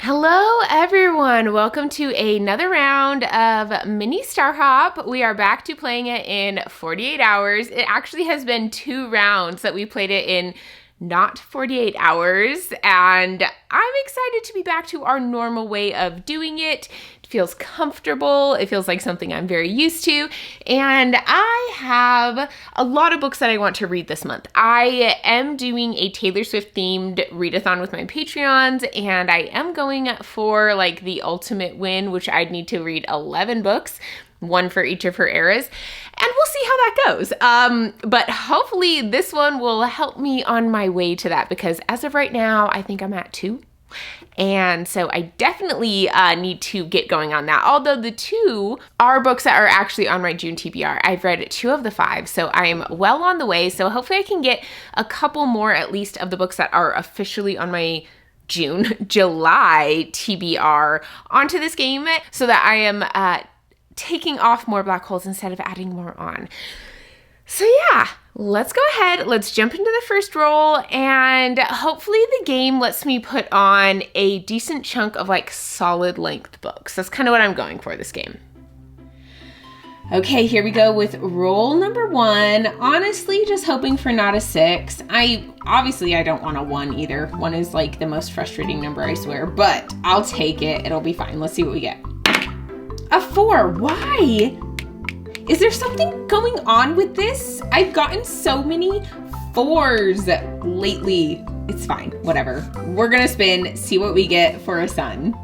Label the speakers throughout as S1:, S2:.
S1: Hello everyone, welcome to another round of Mini Star Hop. We are back to playing it in 48 hours. It actually has been 2 rounds that we played it in not 48 hours, and I'm excited to be back to our normal way of doing it. It feels comfortable, it feels like something I'm very used to, and I have a lot of books that I want to read this month. I am doing a Taylor Swift themed readathon with my Patreons, and I am going for like the ultimate win, which I'd need to read 11 books, one for each of her eras, and we'll see how that goes. But hopefully this one will help me on my way to that, because as of right now, I think I'm at 2. And so I definitely need to get going on that. Although the 2 are books that are actually on my June TBR. I've read 2 of the 5, so I'm well on the way. So hopefully I can get a couple more at least of the books that are officially on my July TBR onto this game, so that I am taking off more black holes instead of adding more on. So yeah, let's go ahead. Let's jump into the first roll, and hopefully the game lets me put on a decent chunk of like solid length books. That's kind of what I'm going for this game. Okay, here we go with roll number 1. Honestly, just hoping for not a 6. I don't want a 1 either. 1 is like the most frustrating number, I swear, but I'll take it. It'll be fine. Let's see what we get. A 4. Why? Is there something going on with this? I've gotten so many 4s lately. It's fine, whatever. We're gonna spin, see what we get for a sun.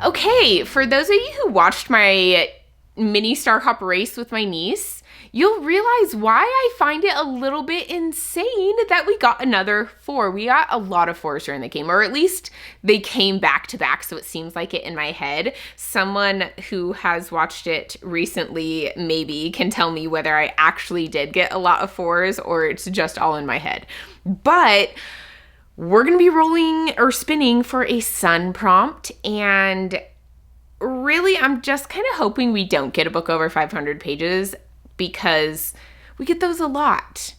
S1: Okay, for those of you who watched my Mini Star Hop race with my niece, you'll realize why I find it a little bit insane that we got another 4. We got a lot of 4s during the game, or at least they came back to back, so it seems like it in my head. Someone who has watched it recently maybe can tell me whether I actually did get a lot of 4s or it's just all in my head. But we're gonna be rolling or spinning for a sun prompt, and really I'm just kind of hoping we don't get a book over 500 pages, because we get those a lot.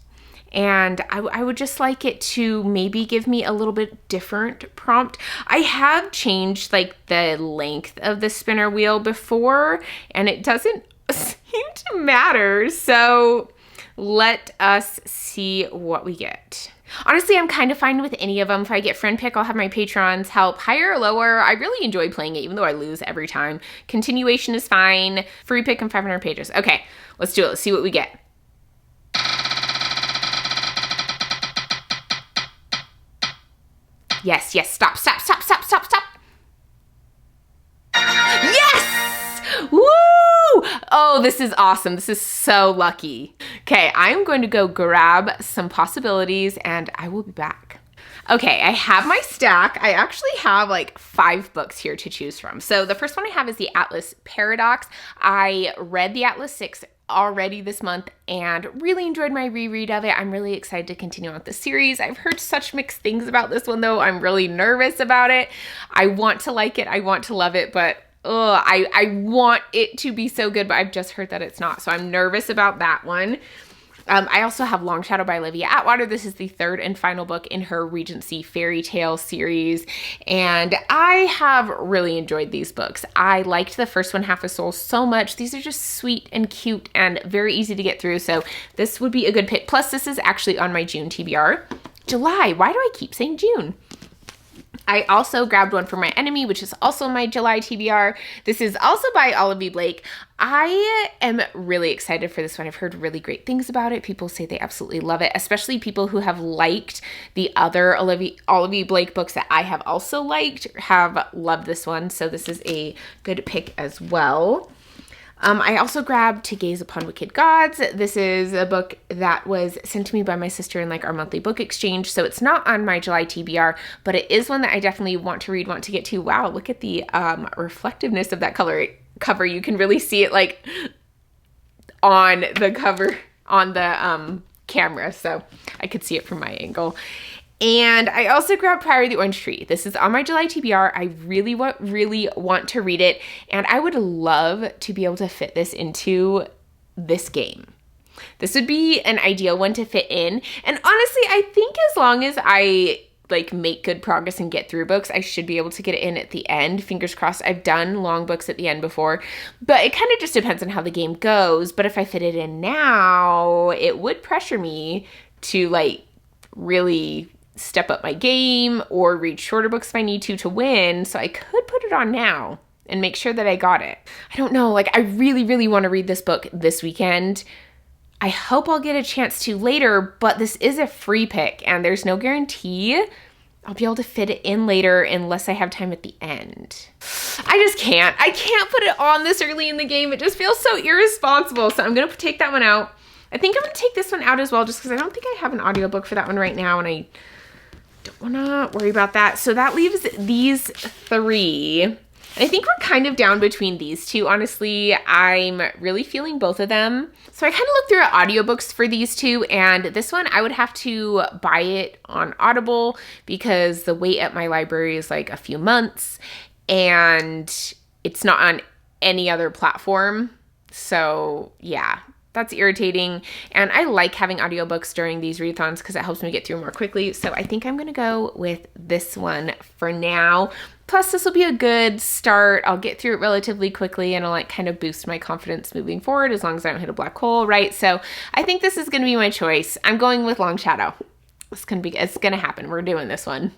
S1: And I would just like it to maybe give me a little bit different prompt. I have changed like the length of the spinner wheel before, and it doesn't seem to matter. So let us see what we get. Honestly, I'm kind of fine with any of them. If I get friend pick, I'll have my patrons help. Higher or lower, I really enjoy playing it, even though I lose every time. Continuation is fine. Free pick and 500 pages. Okay, let's do it. Let's see what we get. Yes, yes, stop. Yes! Woo! Oh, this is awesome. This is so lucky. Okay, I'm going to go grab some possibilities and I will be back. Okay, I have my stack. I actually have like 5 books here to choose from. So the first one I have is the Atlas Paradox. I read the Atlas 6 already this month and really enjoyed my reread of it. I'm really excited to continue on with the series. I've heard such mixed things about this one though. I'm really nervous about it. I want to like it. I want to love it, but I want it to be so good, but I've just heard that it's not. So I'm nervous about that one. I also have Long Shadow by Olivia Atwater. This is the 3rd and final book in her Regency fairy tale series, and I have really enjoyed these books. I liked the first one, Half a Soul, so much. These are just sweet and cute and very easy to get through, so this would be a good pick. Plus, this is actually on my June TBR. July, why do I keep saying June? I also grabbed one for My Enemy, which is also my July TBR. This is also by Olivia Blake. I am really excited for this one. I've heard really great things about it. People say they absolutely love it, especially people who have liked the other Olivia Blake books that I have also liked, have loved this one. So this is a good pick as well. I also grabbed To Gaze Upon Wicked Gods. This is a book that was sent to me by my sister in like our monthly book exchange. So it's not on my July TBR, but it is one that I definitely want to read, want to get to. Wow, look at the reflectiveness of that cover. You can really see it like on the cover, on the camera. So I could see it from my angle. And I also grabbed Priory of the Orange Tree. This is on my July TBR. I really want to read it, and I would love to be able to fit this into this game. This would be an ideal one to fit in. And honestly, I think as long as I like make good progress and get through books, I should be able to get it in at the end. Fingers crossed. I've done long books at the end before, but it kind of just depends on how the game goes. But if I fit it in now, it would pressure me to like really step up my game or read shorter books if I need to win. So I could put it on now and make sure that I got it. I don't know. Like, I really, really want to read this book this weekend. I hope I'll get a chance to later, but this is a free pick and there's no guarantee I'll be able to fit it in later unless I have time at the end. I just can't. I can't put it on this early in the game. It just feels so irresponsible. So I'm going to take that one out. I think I'm going to take this one out as well just because I don't think I have an audiobook for that one right now and I don't want to worry about that. So that leaves these three. I think we're kind of down between these two, honestly. I'm really feeling both of them. So I kind of looked through audiobooks for these two, and this one I would have to buy it on Audible because the wait at my library is like a few months, and it's not on any other platform. So yeah, that's irritating. And I like having audiobooks during these readathons because it helps me get through more quickly. So I think I'm going to go with this one for now. Plus, this will be a good start. I'll get through it relatively quickly and it'll like kind of boost my confidence moving forward as long as I don't hit a black hole, right? So I think this is going to be my choice. I'm going with Long Shadow. It's going to happen. We're doing this one.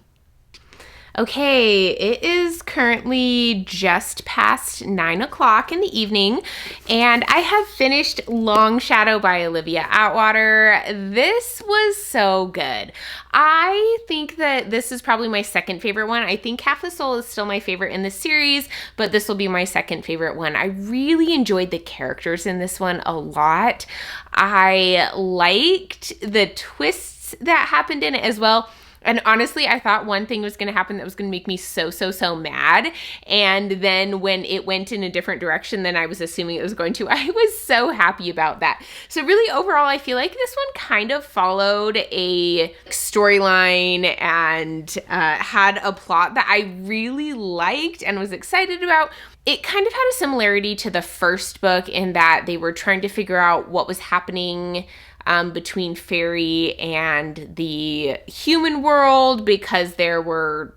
S1: Okay, it is currently just past 9 o'clock in the evening, and I have finished Long Shadow by Olivia Atwater. This was so good. I think that this is probably my second favorite one. I think Half the Soul is still my favorite in the series, but this will be my second favorite one. I really enjoyed the characters in this one a lot. I liked the twists that happened in it as well. And honestly, I thought one thing was going to happen that was going to make me so mad. And then when it went in a different direction than I was assuming it was going to, I was so happy about that. So really overall, I feel like this one kind of followed a storyline and had a plot that I really liked and was excited about. It kind of had a similarity to the first book in that they were trying to figure out what was happening between fairy and the human world because there were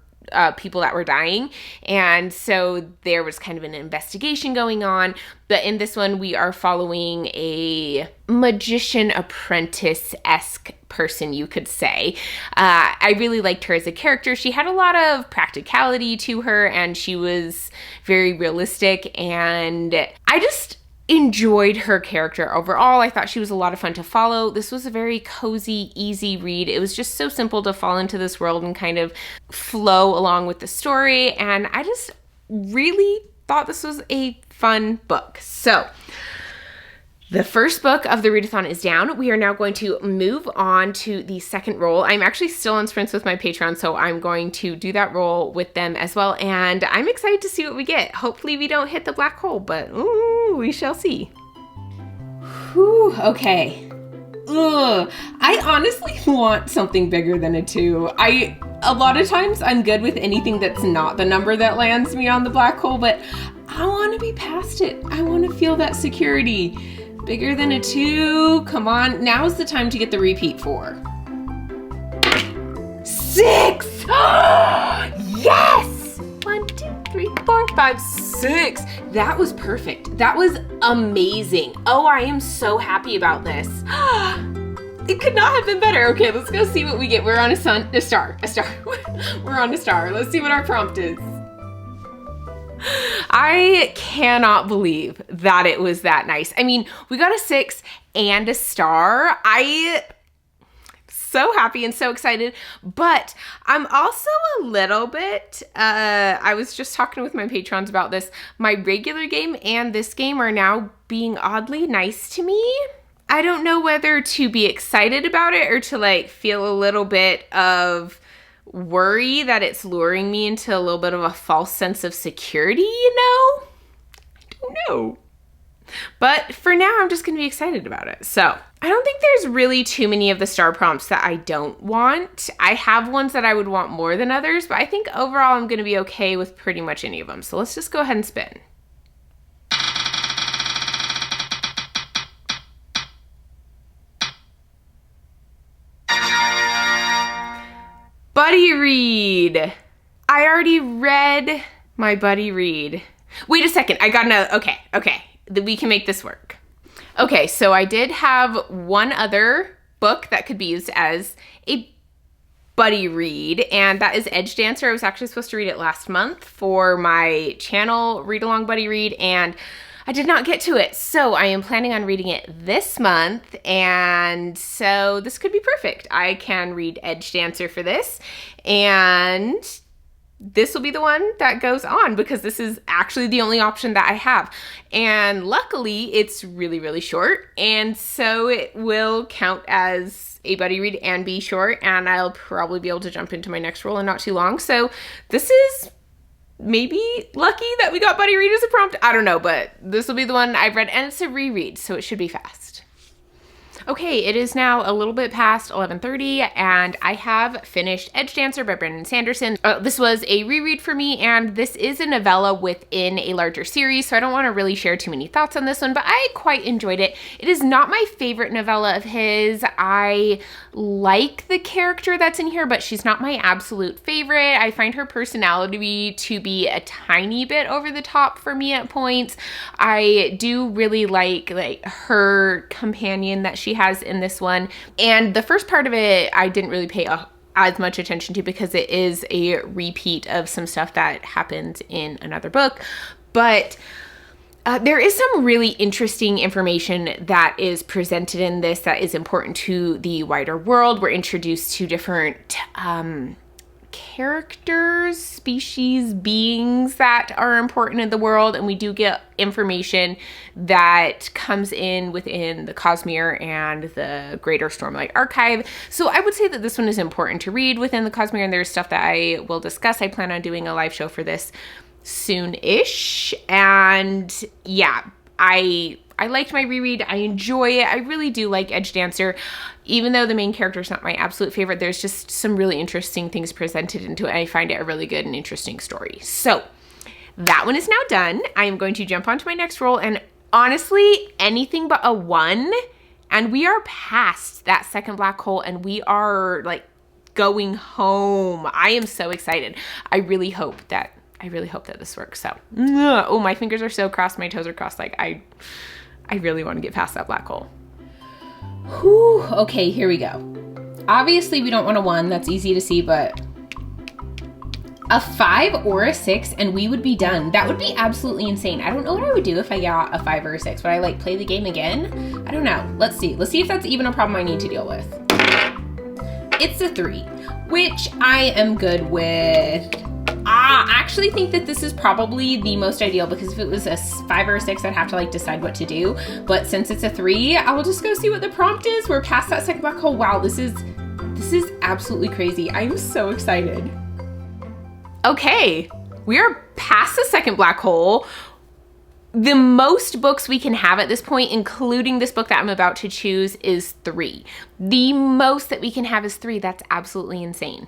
S1: people that were dying. And so there was kind of an investigation going on. But in this one, we are following a magician apprentice-esque person, you could say. I really liked her as a character. She had a lot of practicality to her and she was very realistic. And I just enjoyed her character overall. I thought she was a lot of fun to follow. This was a very cozy, easy read. It was just so simple to fall into this world and kind of flow along with the story. And I just really thought this was a fun book. So the first book of the readathon is down. We are now going to move on to the second roll. I'm actually still on sprints with my Patreon, so I'm going to do that roll with them as well. And I'm excited to see what we get. Hopefully we don't hit the black hole, but ooh, we shall see. Whew, okay. Ugh. I honestly want something bigger than a 2. A lot of times I'm good with anything that's not the number that lands me on the black hole, but I want to be past it. I want to feel that security. Bigger than a 2. Come on. Now's the time to get the repeat 4. 6! Yes! 1, 2, 3, 4, 5, 6. That was perfect. That was amazing. Oh, I am so happy about this. It could not have been better. Okay, let's go see what we get. We're on a star. We're on a star. Let's see what our prompt is. I cannot believe that it was that nice. I mean, we got a 6 and a star. I'm so happy and so excited, but I'm also a little bit, I was just talking with my patrons about this. My regular game and this game are now being oddly nice to me. I don't know whether to be excited about it or to like feel a little bit of worry that it's luring me into a little bit of a false sense of security, you know? I don't know. But for now, I'm just going to be excited about it. So I don't think there's really too many of the star prompts that I don't want. I have ones that I would want more than others, but I think overall I'm going to be okay with pretty much any of them. So let's just go ahead and spin. Buddy read. I already read my buddy read. Wait a second, I got another, okay, we can make this work. Okay, so I did have one other book that could be used as a buddy read, and that is Edge Dancer. I was actually supposed to read it last month for my channel read along buddy read, and I did not get to it. So I am planning on reading it this month, and so this could be perfect. I can read Edge Dancer for this, and this will be the one that goes on because this is actually the only option that I have. And luckily it's really, really short. And so it will count as a buddy read and be short, and I'll probably be able to jump into my next roll in not too long. So this is maybe lucky that we got buddy read as a prompt. I don't know, but this will be the one I've read, and it's a reread, so it should be fast. Okay, it is now a little bit past 11:30, and I have finished Edge Dancer by Brandon Sanderson. This was a reread for me, and this is a novella within a larger series, so I don't want to really share too many thoughts on this one, but I quite enjoyed it. It is not my favorite novella of his. I like the character that's in here, but she's not my absolute favorite. I find her personality to be a tiny bit over the top for me at points. I do really like her companion that she has in this one. And the first part of it, I didn't really pay as much attention to because it is a repeat of some stuff that happened in another book. But there is some really interesting information that is presented in this that is important to the wider world. We're introduced to different characters, species, beings that are important in the world, and we do get information that comes in within the Cosmere and the Greater Stormlight Archive. So I would say that this one is important to read within the Cosmere, and there's stuff that I will discuss. I plan on doing a live show for this soon-ish, and yeah, I liked my reread. I enjoy it. I really do like Edge Dancer. Even though the main character is not my absolute favorite, there's just some really interesting things presented into it. I find it a really good and interesting story. So that one is now done. I am going to jump onto my next roll, and honestly, anything but a 1, and we are past that second black hole, and we are like going home. I am so excited. I really hope that this works. So, oh, my fingers are so crossed. My toes are crossed. Like I really want to get past that black hole. Whew. Okay, here we go. Obviously, we don't want a 1. That's easy to see, but a 5 or a 6, and we would be done. That would be absolutely insane. I don't know what I would do if I got a 5 or a 6. Would I like play the game again? I don't know. Let's see. Let's see if that's even a problem I need to deal with. It's a 3, which I am good with. I actually think that this is probably the most ideal, because if it was a 5 or a 6, I'd have to like decide what to do. But since it's a 3, I will just go see what the prompt is. We're past that second black hole. Wow, this is absolutely crazy. I'm so excited. Okay, we are past the second black hole. The most books we can have at this point, including this book that I'm about to choose, is 3. The most that we can have is 3. That's absolutely insane.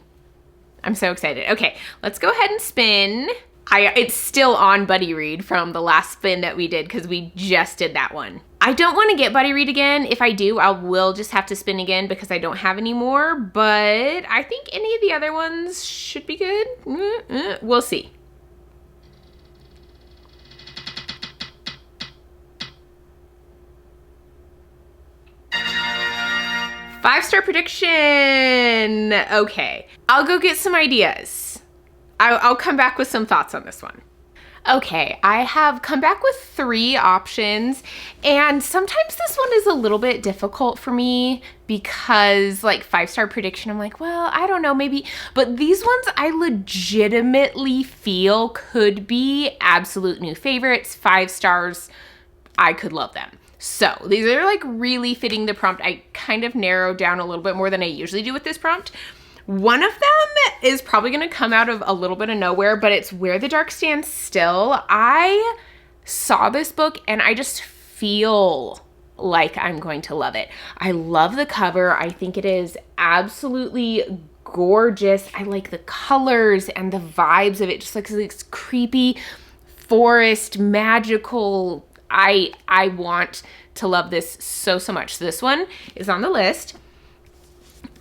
S1: I'm so excited. Okay, let's go ahead and spin. It's still on buddy read from the last spin that we did, because we just did that one. I don't want to get buddy read again. If I do, I will just have to spin again because I don't have any more, but I think any of the other ones should be good. We'll see. Five-star prediction. Okay, I'll go get some ideas. I'll come back with some thoughts on this one. Okay, I have come back with 3 options, and sometimes this one is a little bit difficult for me because like 5-star prediction, I'm like, well, I don't know, maybe, but these ones I legitimately feel could be absolute new favorites. 5 stars, I could love them. So these are like really fitting the prompt. I kind of narrowed down a little bit more than I usually do with this prompt. One of them is probably going to come out of a little bit of nowhere, but it's Where the Dark Stands Still. I saw this book and I just feel like I'm going to love it. I love the cover. I think it is absolutely gorgeous. I like the colors and the vibes of it. Just like this creepy forest, magical. I want to love this so much. So this one is on the list.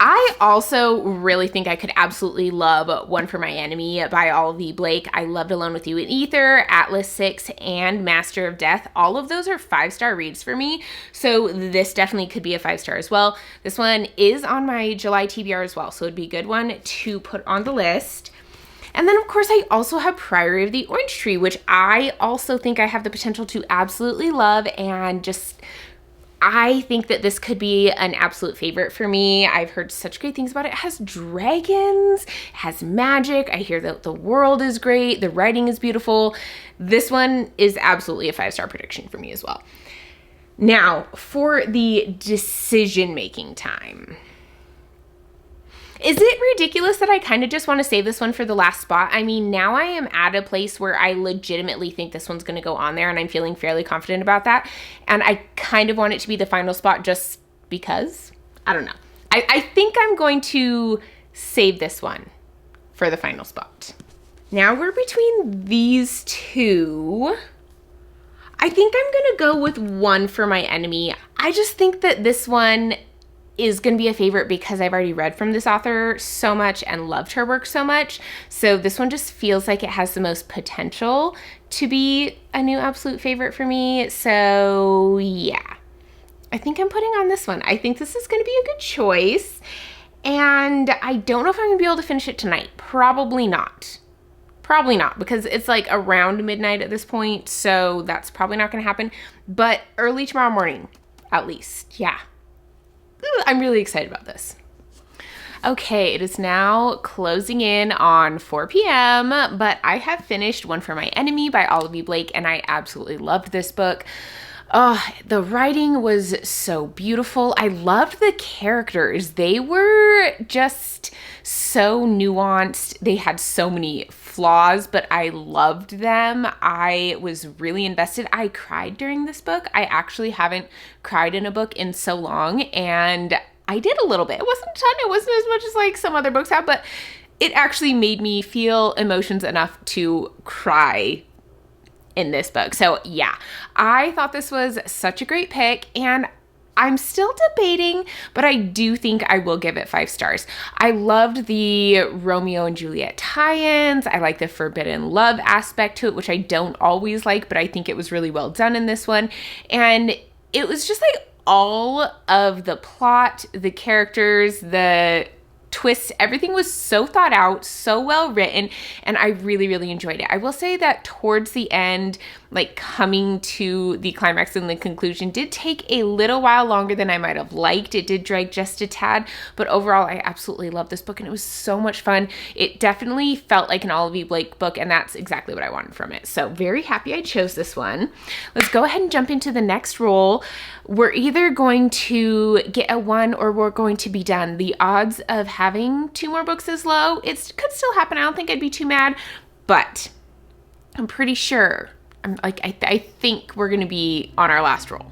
S1: I also really think I could absolutely love One for My Enemy by Olive Blake. I loved Alone with You in Ether, Atlas 6, and Master of Death. All of those are 5-star reads for me, so this definitely could be a 5-star as well. This one is on my July TBR as well, so it'd be a good one to put on the list. And then, of course, I also have Priory of the Orange Tree, which I also think I have the potential to absolutely love, and just I think that this could be an absolute favorite for me. I've heard such great things about it. It has dragons, it has magic. I hear that the world is great. The writing is beautiful. This one is absolutely a 5-star prediction for me as well. Now, for the decision-making time. Is it ridiculous that I kind of just want to save this one for the last spot? I mean, now I am at a place where I legitimately think this one's going to go on there, and I'm feeling fairly confident about that. And I kind of want it to be the final spot just because. I don't know. I think I'm going to save this one for the final spot. Now we're between these two. I think I'm going to go with One for My Enemy. I just think that this one is going to be a favorite because I've already read from this author so much and loved her work so much. So this one just feels like it has the most potential to be a new absolute favorite for me. So yeah, I think I'm putting on this one. I think this is going to be a good choice. And I don't know if I'm going to be able to finish it tonight. Probably not. Probably not, because it's like around midnight at this point. So that's probably not going to happen. But early tomorrow morning, at least. Yeah. I'm really excited about this. Okay, it is now closing in on 4 p.m., but I have finished One for My Enemy by Olive Blake, and I absolutely loved this book. Oh, the writing was so beautiful. I loved the characters. They were just so nuanced. They had so many flaws, but I loved them. I was really invested. I cried during this book. I actually haven't cried in a book in so long, and I did a little bit. It wasn't a ton. It wasn't as much as like some other books have, but it actually made me feel emotions enough to cry in this book. So yeah, I thought this was such a great pick, and I'm still debating, but I do think I will give it 5 stars. I loved the Romeo and Juliet tie-ins. I like the forbidden love aspect to it, which I don't always like, but I think it was really well done in this one. And it was just like all of the plot, the characters, the twists, everything was so thought out, so well written, and I really, really enjoyed it. I will say that towards the end, like coming to the climax and the conclusion did take a little while longer than I might have liked. It did drag just a tad, but overall I absolutely loved this book, and it was so much fun. It definitely felt like an Olive Blake book, and that's exactly what I wanted from it. So very happy I chose this one. Let's go ahead and jump into the next roll. We're either going to get a 1 or we're going to be done. The odds of having 2 more books is low. It could still happen. I don't think I'd be too mad, but I'm pretty sure. I think we're gonna be on our last roll.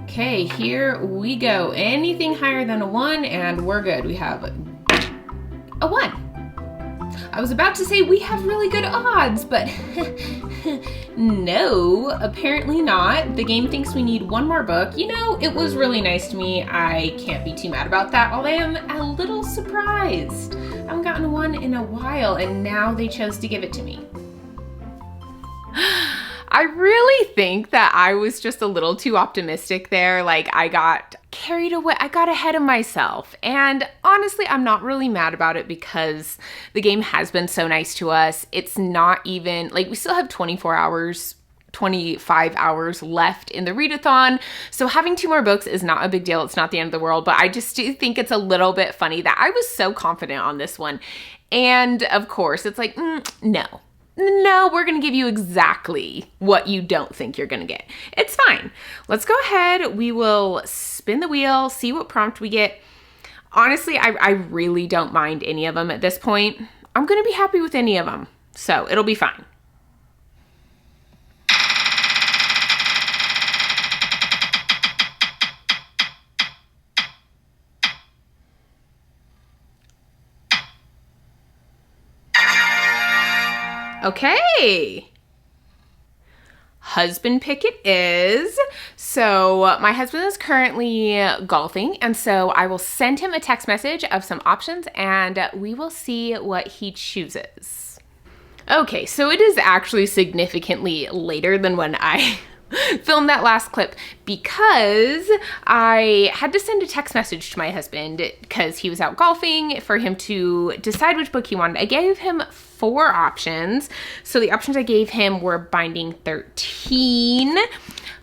S1: Okay, here we go. Anything higher than a 1 and we're good. We have a 1. I was about to say we have really good odds, but no, apparently not. The game thinks we need 1 more book. You know, it was really nice to me. I can't be too mad about that, although I am a little surprised. I haven't gotten 1 in a while, and now they chose to give it to me. I really think that I was just a little too optimistic there. Like, I got carried away. I got ahead of myself. And honestly, I'm not really mad about it because the game has been so nice to us. It's not even, like, we still have 25 hours left in the readathon. So having 2 more books is not a big deal. It's not the end of the world. But I just do think it's a little bit funny that I was so confident on this one. And of course, it's like, no, we're going to give you exactly what you don't think you're going to get. It's fine. Let's go ahead. We will spin the wheel, see what prompt we get. Honestly, I really don't mind any of them at this point. I'm going to be happy with any of them, so it'll be fine. Okay. husband pick it is. So my husband is currently golfing, and so I will send him a text message of some options and we will see what he chooses. Okay, so it is actually significantly later than when I filmed that last clip because I had to send a text message to my husband because he was out golfing for him to decide which book he wanted. I gave him 4 options. So the options I gave him were Binding 13,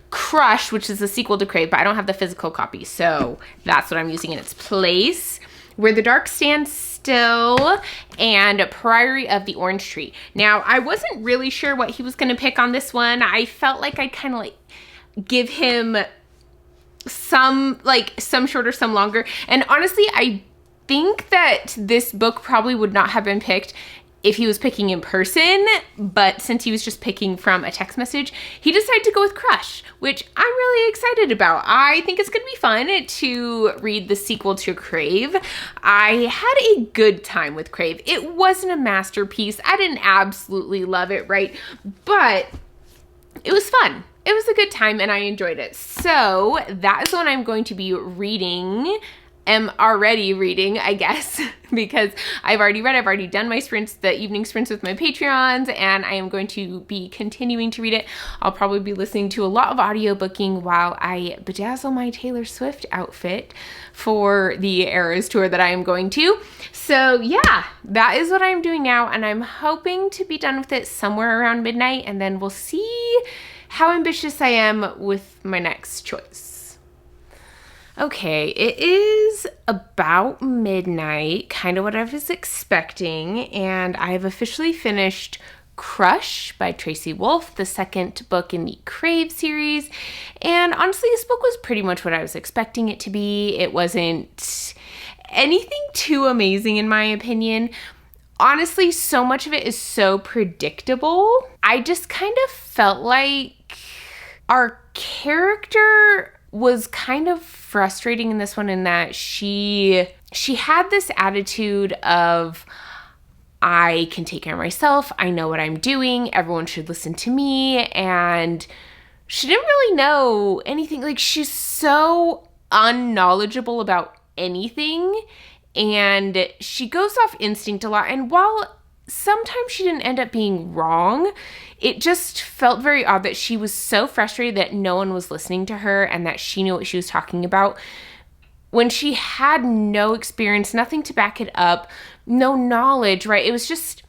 S1: Crush, which is the sequel to Crave, but I don't have the physical copy, so that's what I'm using in its place, Where the Dark Stands Still, and Priory of the Orange Tree. Now, I wasn't really sure what he was going to pick on this one. I felt like I'd kind of like give him some shorter, some longer. And honestly, I think that this book probably would not have been picked if he was picking in person, but since he was just picking from a text message, he decided to go with Crush, which I'm really excited about. I think it's going to be fun to read the sequel to Crave. I had a good time with Crave. It wasn't a masterpiece. I didn't absolutely love it, right? But it was fun. It was a good time and I enjoyed it. So that is what I'm going to be reading. Am already reading, I guess, because I've already done my sprints, the evening sprints with my Patreons, and I am going to be continuing to read it. I'll probably be listening to a lot of audiobooking while I bedazzle my Taylor Swift outfit for the Eras tour that I am going to. So yeah, that is what I'm doing now, and I'm hoping to be done with it somewhere around midnight, and then we'll see how ambitious I am with my next choice. Okay, it is about midnight, kind of what I was expecting, and I have officially finished Crush by Tracy Wolff, the second book in the Crave series, and honestly, this book was pretty much what I was expecting it to be. It wasn't anything too amazing in my opinion. Honestly, so much of it is so predictable. I just kind of felt like our character was kind of frustrating in this one in that she had this attitude of, I can take care of myself, I know what I'm doing, everyone should listen to me, and she didn't really know anything. Like, she's so unknowledgeable about anything, and she goes off instinct a lot, and while sometimes she didn't end up being wrong, it just felt very odd that she was so frustrated that no one was listening to her and that she knew what she was talking about when she had no experience, nothing to back it up, no knowledge, right? It was just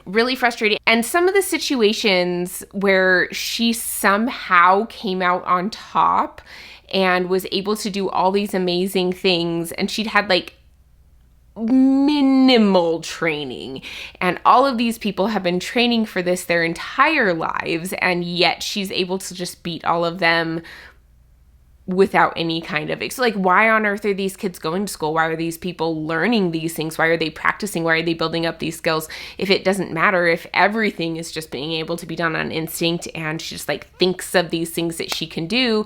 S1: really frustrating. And some of the situations where she somehow came out on top and was able to do all these amazing things, and she'd had like minimal training, and all of these people have been training for this their entire lives, and yet she's able to just beat all of them without any kind of like, why on earth are these kids going to school? Why are these people learning these things? Why are they practicing? Why are they building up these skills if it doesn't matter, if everything is just being able to be done on instinct, and she just like thinks of these things that she can do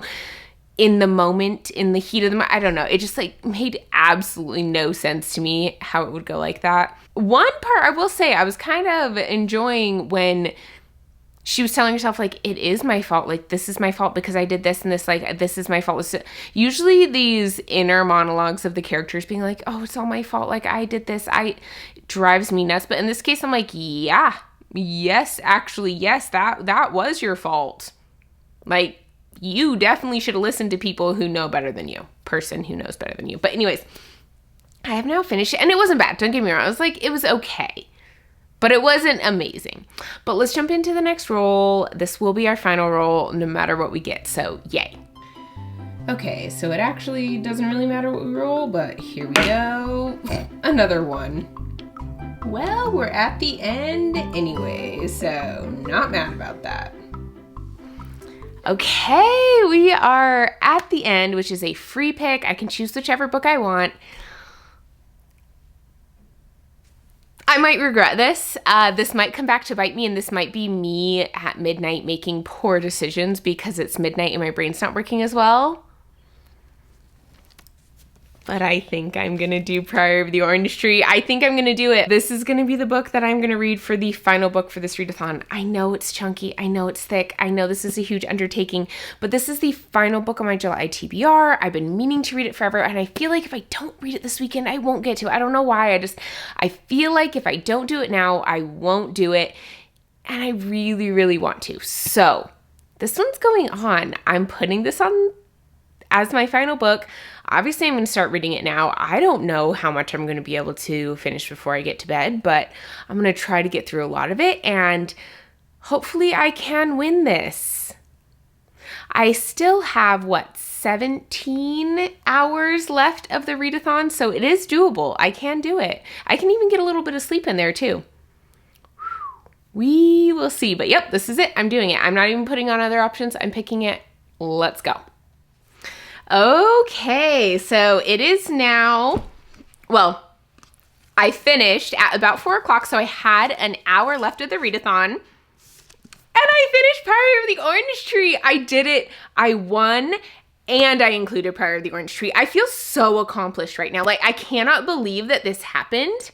S1: in the moment, in the heat of the moment? I don't know. It just like made absolutely no sense to me how it would go like that. One part I will say I was kind of enjoying when she was telling herself like, it is my fault. Like, this is my fault because I did this and this, like, this is my fault. Usually these inner monologues of the characters being like, oh, it's all my fault. Like, I did this. It drives me nuts. But in this case, I'm like, yeah, yes, actually, yes, that was your fault. Like, you definitely should have listened to people who know better than you. Person who knows better than you. But anyways, I have now finished it. And it wasn't bad. Don't get me wrong. I was like, it was okay. But it wasn't amazing. But let's jump into the next roll. This will be our final roll no matter what we get. So yay. Okay, so it actually doesn't really matter what we roll, but here we go. Another one. Well, we're at the end anyway, so not mad about that. Okay, we are at the end, which is a free pick. I can choose whichever book I want. I might regret this. This might come back to bite me, and this might be me at midnight making poor decisions because it's midnight and my brain's not working as well. but I think I'm gonna do Priory of the Orange Tree. I think I'm gonna do it. This is gonna be the book that I'm gonna read for the final book for this readathon. I know it's chunky, I know it's thick, I know this is a huge undertaking, but this is the final book on my July TBR. I've been meaning to read it forever, and I feel like if I don't read it this weekend, I won't get to it. I don't know why, I feel like if I don't do it now, I won't do it, and I really, really want to. So this one's going on. I'm putting this on as my final book. Obviously, I'm going to start reading it now. I don't know how much I'm going to be able to finish before I get to bed, but I'm going to try to get through a lot of it, and hopefully I can win this. I still have, 17 hours left of the readathon, so it is doable. I can do it. I can even get a little bit of sleep in there, too. We will see, but yep, this is it. I'm doing it. I'm not even putting on other options. I'm picking it. Let's go. Okay, so it is now, well, I finished at about 4 o'clock, so I had an hour left of the readathon, and I finished Priory of the Orange Tree. I did it. I won, and I included Priory of the Orange Tree. I feel so accomplished right now. Like, I cannot believe that this happened.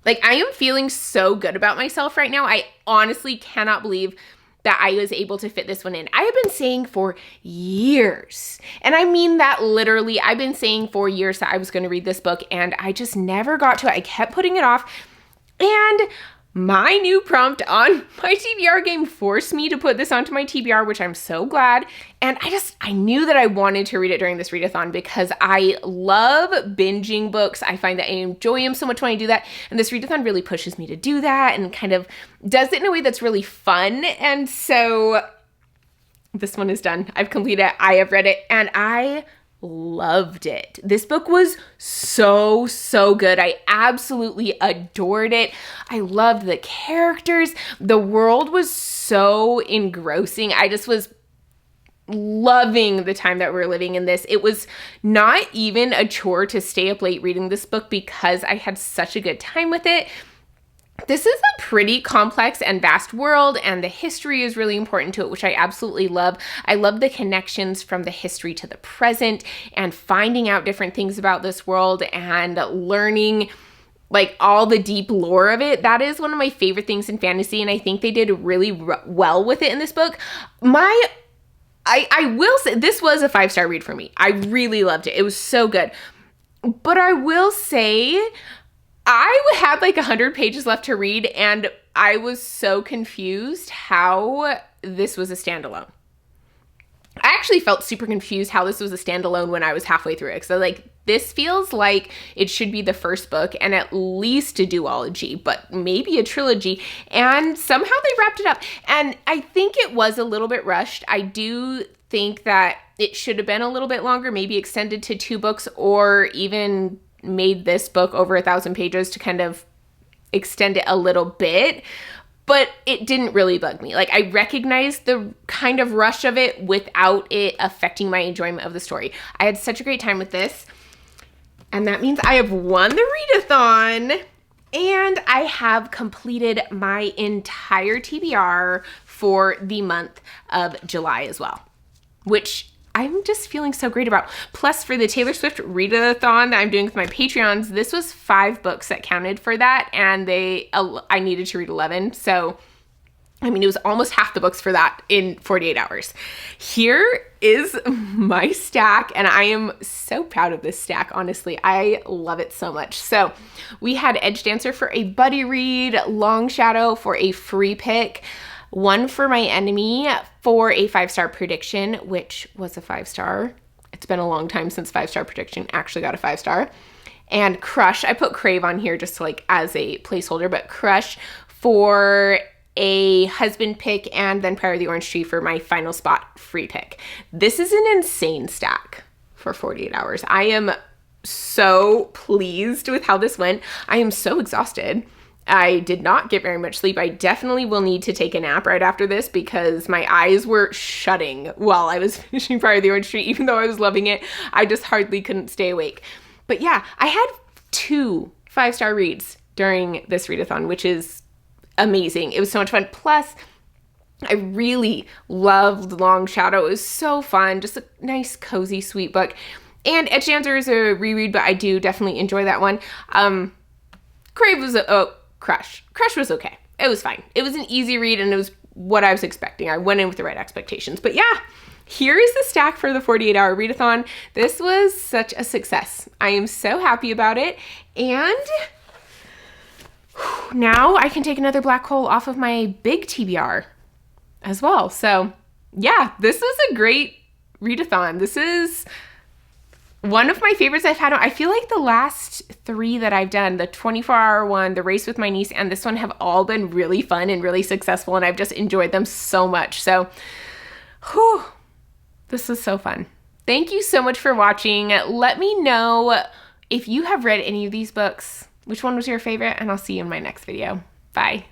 S1: Like, I am feeling so good about myself right now. I honestly cannot believe that I was able to fit this one in. I have been saying for years, and I mean that literally, I've been saying for years that I was going to read this book, and I just never got to it. I kept putting it off, and my new prompt on my TBR game forced me to put this onto my TBR, which I'm so glad. And I knew that I wanted to read it during this readathon because I love binging books. I find that I enjoy them so much when I do that. And this readathon really pushes me to do that and kind of does it in a way that's really fun. And so this one is done. I've completed it. I have read it, and I loved it. This book was so, so good. I absolutely adored it. I loved the characters. The world was so engrossing. I just was loving the time that we're living in this. It was not even a chore to stay up late reading this book because I had such a good time with it. This is a pretty complex and vast world, and the history is really important to it, which I absolutely love. I love the connections from the history to the present and finding out different things about this world and learning like all the deep lore of it. That is one of my favorite things in fantasy, and I think they did really well with it in this book. I will say this was a 5-star read for me. I really loved it. It was so good. But I will say I had like 100 pages left to read, and I was so confused how this was a standalone. I actually felt super confused how this was a standalone when I was halfway through it. So like, this feels like it should be the first book and at least a duology, but maybe a trilogy. And somehow they wrapped it up. And I think it was a little bit rushed. I do think that it should have been a little bit longer, maybe extended to 2 books, or even made this book over 1,000 pages to kind of extend it a little bit. But it didn't really bug me. Like, I recognized the kind of rush of it without it affecting my enjoyment of the story. I had such a great time with this. And that means I have won the readathon, and I have completed my entire TBR for the month of July as well, which I'm just feeling so great about. Plus, for the Taylor Swift readathon that I'm doing with my Patreons, this was 5 books that counted for that, and I needed to read 11. So, I mean, it was almost half the books for that in 48 hours. Here is my stack, and I am so proud of this stack, honestly. I love it so much. So, we had Edge Dancer for a buddy read, Long Shadow for a free pick, One for My Enemy for a 5-star prediction, which was a 5-star. It's been a long time since 5-star prediction actually got a 5-star. And Crush, I put Crave on here just like as a placeholder, but Crush for a husband pick, and then Priory of the Orange Tree for my final spot free pick. This is an insane stack for 48 hours. I am so pleased with how this went. I am so exhausted. I did not get very much sleep. I definitely will need to take a nap right after this because my eyes were shutting while I was finishing Priory of the Orange Tree. Even though I was loving it, I just hardly couldn't stay awake. But yeah, I had 2 5-star reads during this readathon, which is amazing. It was so much fun. Plus, I really loved Long Shadow. It was so fun. Just a nice, cozy, sweet book. And Edge Dancer is a reread, but I do definitely enjoy that one. Crave was Crush. Crush was okay. It was fine. It was an easy read and it was what I was expecting. I went in with the right expectations. But yeah, here is the stack for the 48-hour readathon. This was such a success. I am so happy about it. And now I can take another black hole off of my big TBR as well. So yeah, this was a great readathon. This is one of my favorites I've had. I feel like the last 3 that I've done, the 24-hour one, the race with my niece, and this one have all been really fun and really successful, and I've just enjoyed them so much. So, whew, this was so fun. Thank you so much for watching. Let me know if you have read any of these books, which one was your favorite, and I'll see you in my next video. Bye.